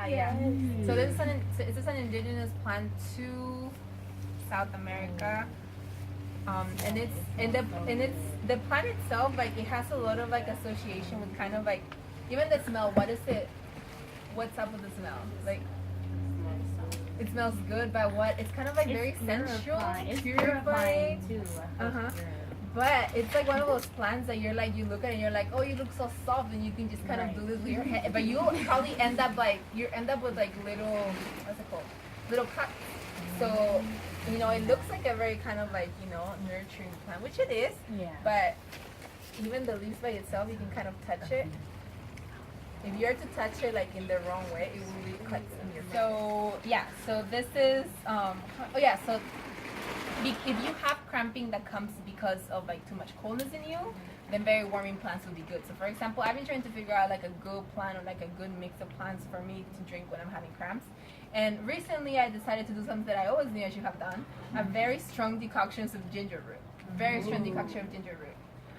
Yeah. So this is an indigenous plant to South America. And it's the plant itself, like it has a lot of like association with kind of like even the smell. What is it? What's up with the smell? Like it smells good, but what? It's kind of like very sensual, It's purifying. purifying too. Uh-huh. But it's like one of those plants that you're like, you look at it and you're like, oh, you look so soft, and you can just kind of do this with your head. But you'll probably end up like, with like little, what's it called? Little cuts. So, it looks like a very kind of like, nurturing plant, which it is. Yeah. But even the leaves by itself, you can kind of touch it. If you're to touch it like in the wrong way, it will leave cuts in your face. So this is, so if you have cramping that comes because of like too much coldness in you, then very warming plants would be good. So for example, I've been trying to figure out like a good plant or like a good mix of plants for me to drink when I'm having cramps. And recently I decided to do something that I always knew I should have done, a very strong decoctions of ginger root. Very strong decoction of ginger root.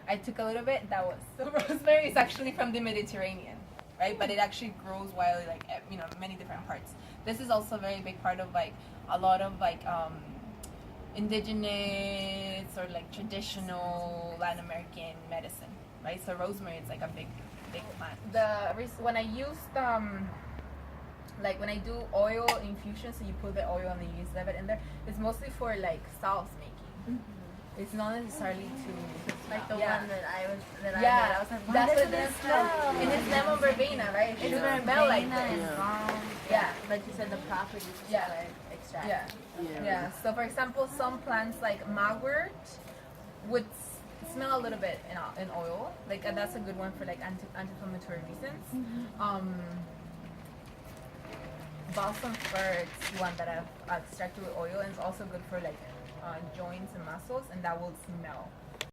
I took a little bit, that was so rosemary. It's actually from the Mediterranean, right? But it actually grows wildly, like, many different parts. This is also a very big part of like a lot of like indigenous or like traditional Latin American medicine, right? So rosemary is like a big plant. When I used like when I do oil infusion, so you put the oil and then you use it in there, it's mostly for like sauce making. It's not necessarily to Like the yeah. one that I made. I was like, That's why what doesn't it this smell? and it's lemon verbena, right? It shouldn't smell like Verbena this. and balm. Yeah. But you said the properties is Yeah. what I extract. Yeah. So for example, some plants like mugwort would smell a little bit in oil. Like and that's a good one for like anti-inflammatory reasons. Balsam fir is one that I've extracted with oil, and it's also good for like joints and muscles, and that will smell